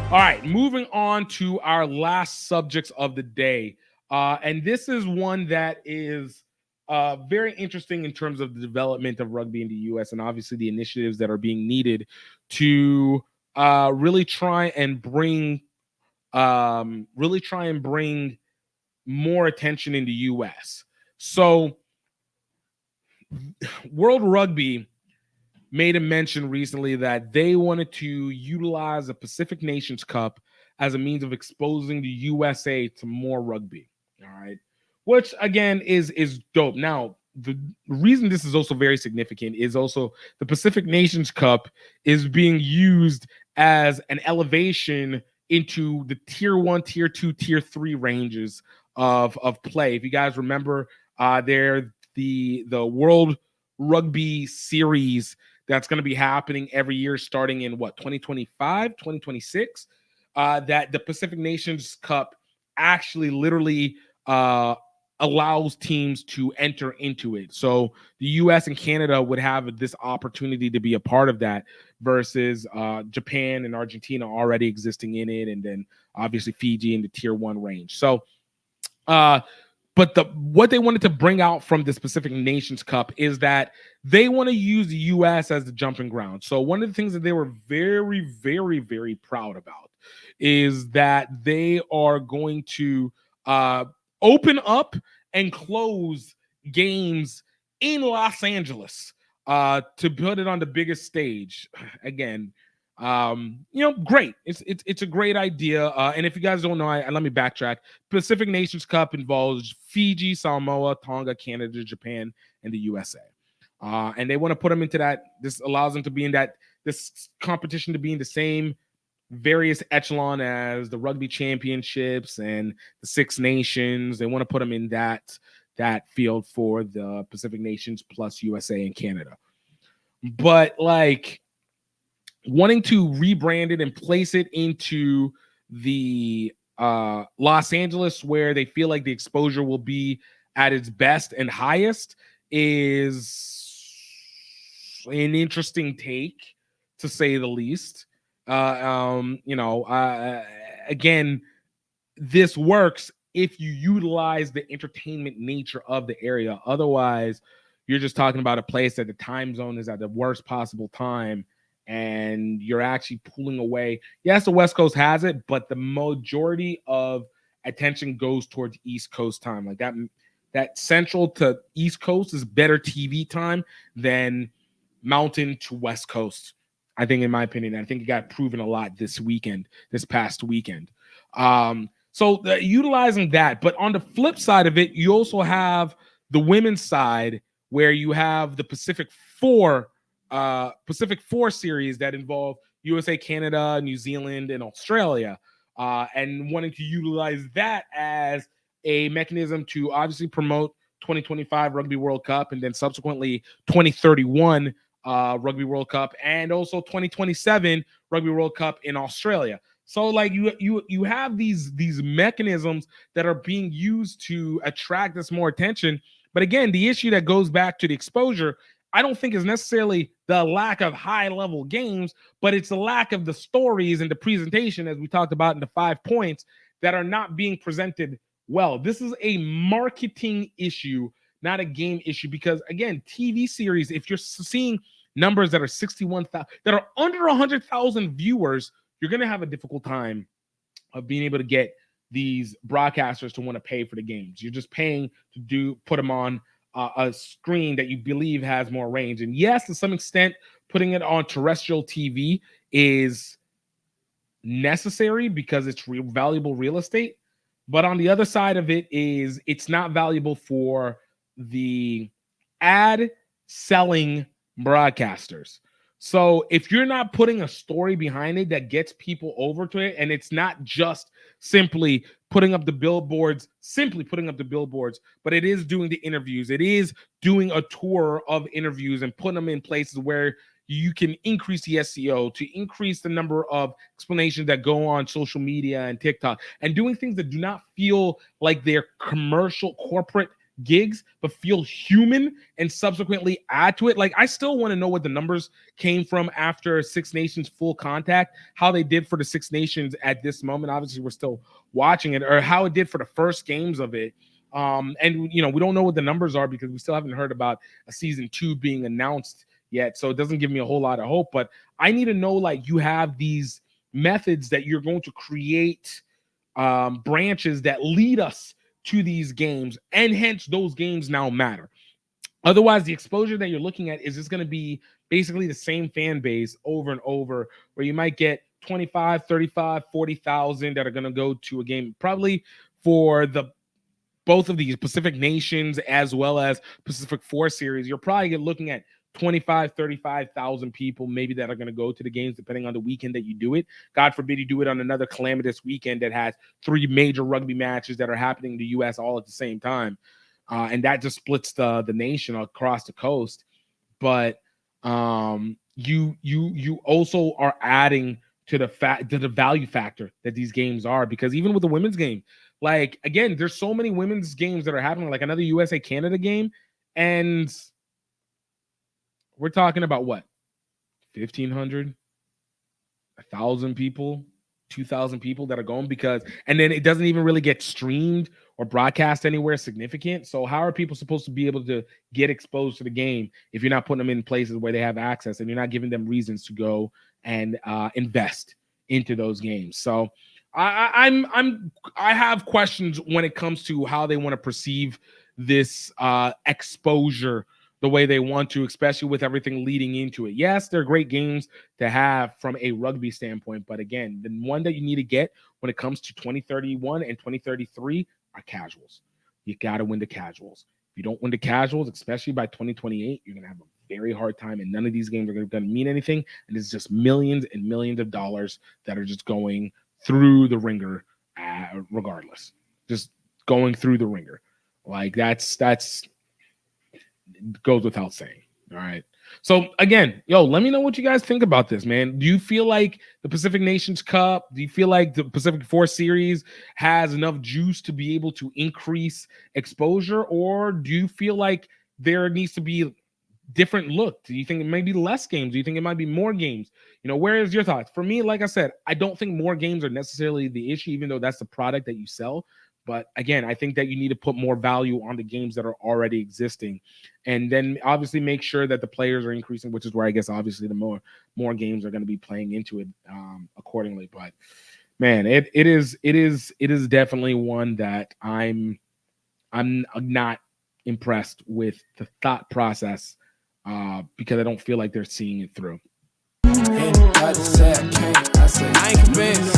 All right, moving on to our last subjects of the day. And this is one that is very interesting in terms of the development of rugby in the US and obviously the initiatives that are being needed to really try and bring more attention in the US. So World Rugby made a mention recently that they wanted to utilize the Pacific Nations Cup as a means of exposing the USA to more rugby. All right. Which again is dope. Now, the reason this is also very significant is also the Pacific Nations Cup is being used as an elevation into the tier 1, tier 2, tier 3 ranges of play. If you guys remember, they're the World Rugby Series that's going to be happening every year starting in what, 2025, 2026. That the Pacific Nations Cup actually literally allows teams to enter into it. So the US and Canada would have this opportunity to be a part of that versus Japan and Argentina already existing in it, and then obviously Fiji in the tier 1 range. So but what they wanted to bring out from this Pacific Nations Cup is that they want to use the U.S. as the jumping ground. So one of the things that they were very, very, very proud about is that they are going to open up and close games in Los Angeles to put it on the biggest stage. Again, great. It's a great idea. And if you guys don't know, let me backtrack. Pacific Nations Cup involves Fiji, Samoa, Tonga, Canada, Japan, and the USA. And they want to put them into that. This allows them to be in this competition to be in the same various echelon as the Rugby Championships and the Six Nations. They want to put them in that field for the Pacific Nations plus USA and Canada. But like, wanting to rebrand it and place it into the Los Angeles where they feel like the exposure will be at its best and highest is an interesting take, to say the least. Again, this works if you utilize the entertainment nature of the area. Otherwise, you're just talking about a place that the time zone is at the worst possible time, and you're actually pulling away. Yes, the West Coast has it, but the majority of attention goes towards East Coast time. Like that Central to East Coast is better TV time than Mountain to West Coast. I think, in my opinion, I think it got proven a lot this past weekend. So utilizing that, but on the flip side of it, you also have the women's side where you have the Pacific Four series that involve USA, Canada, New Zealand, and Australia, and wanting to utilize that as a mechanism to obviously promote 2025 Rugby World Cup and then subsequently 2031 Rugby World Cup and also 2027 Rugby World Cup in Australia. So like you have these mechanisms that are being used to attract this more attention. But again, the issue that goes back to the exposure, I don't think is necessarily the lack of high level games, but it's the lack of the stories and the presentation, as we talked about in the 5 points, that are not being presented well. This is a marketing issue, not a game issue, because again, TV series, if you're seeing numbers that are 61,000, that are under 100,000 viewers, you're going to have a difficult time of being able to get these broadcasters to want to pay for the games. You're just paying to put them on a screen that you believe has more range. And yes, to some extent, putting it on terrestrial TV is necessary because it's valuable real estate. But on the other side of it is it's not valuable for the ad selling broadcasters. So if you're not putting a story behind it that gets people over to it, and it's not just simply putting up the billboards, but it is doing the interviews. It is doing a tour of interviews and putting them in places where you can increase the SEO, to increase the number of explanations that go on social media and TikTok, and doing things that do not feel like they're commercial, corporate gigs, but feel human and subsequently add to it. Like, I still want to know what the numbers came from after Six Nations full contact, how they did for the Six Nations at this moment. Obviously, we're still watching it, or how it did for the first games of it. And you know, we don't know what the numbers are because we still haven't heard about a season 2 being announced yet. So it doesn't give me a whole lot of hope, but I need to know, like, you have these methods that you're going to create branches that lead us to these games, and hence those games now matter. Otherwise, the exposure that you're looking at is just going to be basically the same fan base over and over, where you might get 25, 35, 40,000 that are going to go to a game, probably for the both of these Pacific Nations as well as Pacific 4 series. You're probably looking at 25, 35,000 people maybe that are going to go to the games, depending on the weekend that you do it. God forbid you do it on another calamitous weekend that has 3 major rugby matches that are happening in the U.S. all at the same time. And that just splits the nation across the coast. But you also are adding to the value factor that these games are, because even with the women's game, like, again, there's so many women's games that are happening, like another USA Canada game, and we're talking about what, 1,500, 1,000 people, 2,000 people that are going, because, and then it doesn't even really get streamed or broadcast anywhere significant. So how are people supposed to be able to get exposed to the game if you're not putting them in places where they have access and you're not giving them reasons to go and invest into those games? So I have questions when it comes to how they want to perceive this exposure the way they want to, especially with everything leading into it. Yes, they're great games to have from a rugby standpoint, but again, the one that you need to get when it comes to 2031 and 2033 are casuals. You got to win the casuals. If you don't win the casuals, especially by 2028, you're going to have a very hard time, and none of these games are going to mean anything, and it's just millions and millions of dollars that are just going through the ringer regardless. Just going through the ringer. Like, that's goes without saying. All right. So again, let me know what you guys think about this, man. Do you feel like the Pacific Nations Cup, do you feel like the Pacific 4 series has enough juice to be able to increase exposure, or do you feel like there needs to be different look? Do you think it may be less games? Do you think it might be more games? Where is your thoughts? For me, like I said, I don't think more games are necessarily the issue, even though that's the product that you sell. But again, I think that you need to put more value on the games that are already existing, and then obviously make sure that the players are increasing, which is where I guess obviously the more games are going to be playing into it accordingly. But man, it is definitely one that I'm not impressed with the thought process because I don't feel like they're seeing it through. I ain't convinced.